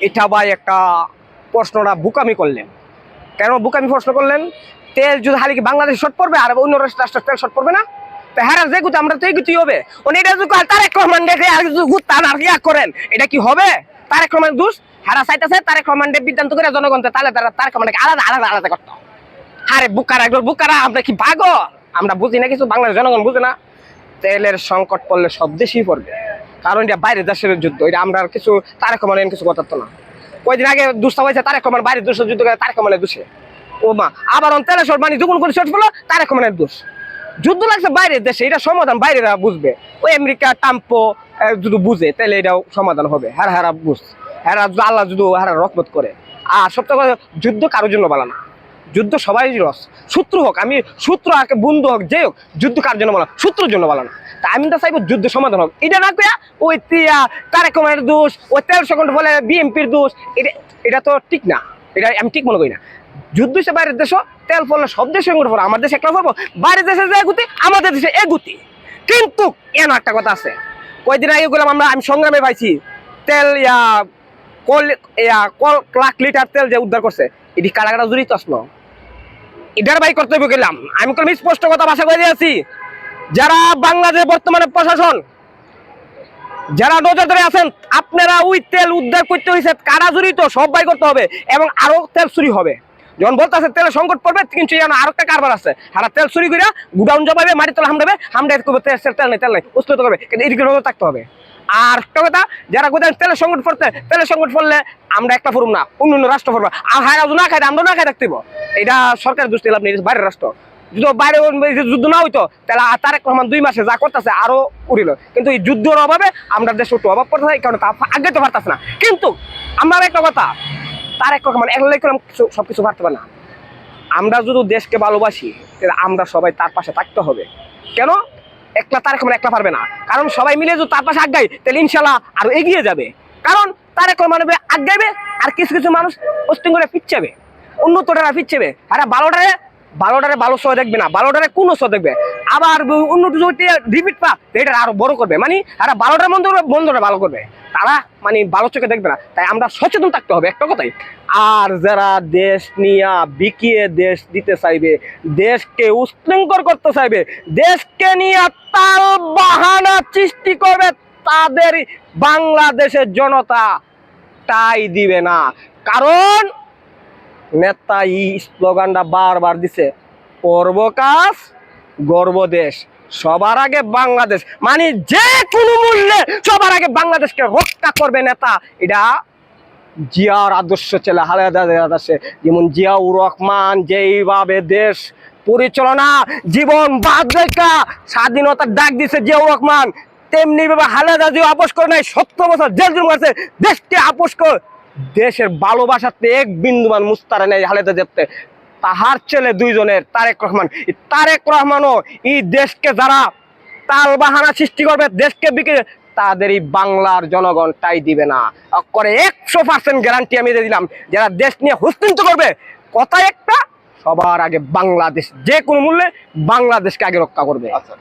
এটা ভাই একটা প্রশ্নটা বুকামি করলেন। কেন বুকামি প্রশ্ন করলেন? তেল যদি খালি কি বাংলাদেশ শর্ট পড়বে আর অন্য রাষ্ট্রের তেল শর্ট পড়বে না? তো হ্যাঁ যে গুতে আমরা তো এই গুতি হবে। এটা যদি তারেক রহমান দেখে আর কিছু গুতান আর ইয়া করেন, এটা কি হবে? তারেক রহমান দোষ হারা চাইতেছে তারেক রহমান বিদ্যান্ত করে জনগণকে, তাহলে তারা তারেক রহমানকে আলাদা আলাদা আলাদা করতো। আরে বুকারা একবার বুকারা, আমরা কি পাগল? আমরা বুঝি না কিছু, বাংলাদেশ জনগণ বুঝে না। তেলের সংকট পড়লে সব দেশেই পড়বে, কারণ এটা বাইরের দেশের যুদ্ধ। এটা আমরা কিছু তারেক রহমানের কিছু কথা তো না। কয়েকদিন আগে দুঃস্থ হয়েছে তারেক রহমান বাইরের দেশের যুদ্ধ করে তারেক রহমানের দোষে। ও মা, আবার তেলের শর্ট মানে যখন করে শর্ট পড়লো তারেক রহমানের দোষ। যুদ্ধ লাগছে বাইরের দেশে, এটা সমাধান বাইরেরা বুঝবে। ওই আমেরিকা টাম্পো যদি বুঝে তাহলে এটাও সমাধান হবে। হারা বুঝ হারা আল্লাহ যদি হারা রহমত করে। আর সবথেকে কথা, যুদ্ধ কারোর জন্য বলা না, যুদ্ধ সবাই লস। শত্রু হোক, আমি শত্রু আর বন্ধু হোক, যে হোক, যুদ্ধ কার জন্য বলা, শত্রুর জন্য বলা না। তা আমি তো চাইবো যুদ্ধ সমাধান হোক। এটা না কইয়া ওই তারেক রহমানের দোষ, ওই 13 সেকেন্ড বলে বিএনপির দোষ, এটা তো ঠিক না। এটা আমি ঠিক মনে করি না। যুদ্ধ হিসেবে বাইরের দেশ তেল পড়লে সব দেশের সঙ্গে পড়ো, আমার দেশে একলা পড়বো, বাইরের দেশে যে এগুতি, আমাদের দেশে এগুতি। কিন্তু এন একটা কথা আছে, কয়েকদিন আগে গেলাম আমি সংগ্রামে পাইছি তেল লাখ লিটার তেল যে উদ্ধার করছে, এটি কারা কারা জড়িত আসলো, এটার ভাই কর্তব্য গেলাম। আমি কোনো স্পষ্ট কথা ভাষা করে দিয়েছি, যারা বাংলাদেশ বর্তমানে প্রশাসন যারা নজরদারি আছেন, আপনারা ওই তেল উদ্ধার করতে হয়েছে কারা জড়িত সব বাই করতে হবে, এবং আরো তেল চুরি হবে। যখন বলতে আছে তেলের সংকট পড়বে, কিন্তু আরো একটা কারবার আছে, হারা তেল চুরি করে গুডাউন জমাবে, মাটি তলা হামড়াবে, তেল নেই উৎসত করবে, কিন্তু এদিকে নজর থাকতে হবে। আর একটা কথা, যারা কোথায় তেলের সংকট পড়লে আমরা একটা ফরুম না, অন্য রাষ্ট্র ফরবো। আর হারা না খাই, আমরা না খাই রাখতে এটা সরকারের দোষ দিলাম, বাইরের রাষ্ট্র। যদি বাইরে যুদ্ধ না হইতো তাহলে তারেক রহমান 2 মাসে যা করতেছে আরো উড়িল। কিন্তু এই যুদ্ধের অভাবে আমরা দেশে একটু অভাব পড়তেছে, কারণ তা আগে তো পারতেছে না। কিন্তু আমার একটা কথা, তারেক রহমান একলাই করে সবকিছু পারতে পারে না। আমরা যদি দেশকে ভালোবাসি তাহলে আমরা সবাই তার পাশে থাকতে হবে। কেন? একলা তারেক রহমান একলা পারবে না, কারণ সবাই মিলে যদি তার পাশে আগায় তাহলে ইনশাল্লাহ আরো এগিয়ে যাবে। কারণ তারেক রহমান আগাইবে আর কিছু কিছু মানুষ পোস্টিং করে পিছাবে, উন্নতটা পিছাবে। আর ভালোটারে ভালো সহ দেখবে না, ভালোটারে কোন সহ দেখবে। আবার উন্নত রিপিট পা এটা আরো বড় করবে, মানে আর ভালোটার বন্ধুরা ভালো করবে, তারা মানে ভালো চোখে দেখবে না। তাই আমরা সচেতন থাকতে হবে একটা কথাই। আর যারা দেশ নিয়ে বিকিয়ে দেশ দিতে চাইবে, দেশকে উশৃঙ্খল করতে চাইবে, দেশকে নিয়ে তাল বাহানা সৃষ্টি করবে, তাদের বাংলাদেশের জনতা তাই দিবে না। কারণ নেতা এই স্লোগানটা বারবার দিছে, করব কাজ গর্ব দেশ, সবার আগে বাংলাদেশ, মানে যে কোনো মূল্যে সবার আগে বাংলাদেশকে রক্ষা করবে নেতা। এটা জিয়ার আদর্শ ছিল, আদর্শে। যেমন জিয়াউর রহমান যেইভাবে দেশ পরিচালনা জীবন বাদ রেখা স্বাধীনতার ডাক দিছে জিয়াউর রহমান, তেমনি ভাবে খালেদা জিয়া আপোষ করে নাই, 70 বছর জেল জুলুম করছে, দেশকে আপোষ করে দেশের ভালোবাসাতে এক বিন্দুমান মুস্তারা নেই খালেদা জিয়াতে। তাহার ছেলে দুইজনের তারেক রহমানও এই দেশকে যারা তাল বাহানা সৃষ্টি করবে, দেশকে বিকে, তাদের এই বাংলার জনগণ তাই দিবে না। করে 100% গ্যারান্টি আমি দিয়ে দিলাম, যারা দেশ নিয়ে হুস্তিন্ত করবে, কথা একটা, সবার আগে বাংলাদেশ, যে কোনো মূল্যে বাংলাদেশকে আগে রক্ষা করবে। আচ্ছা।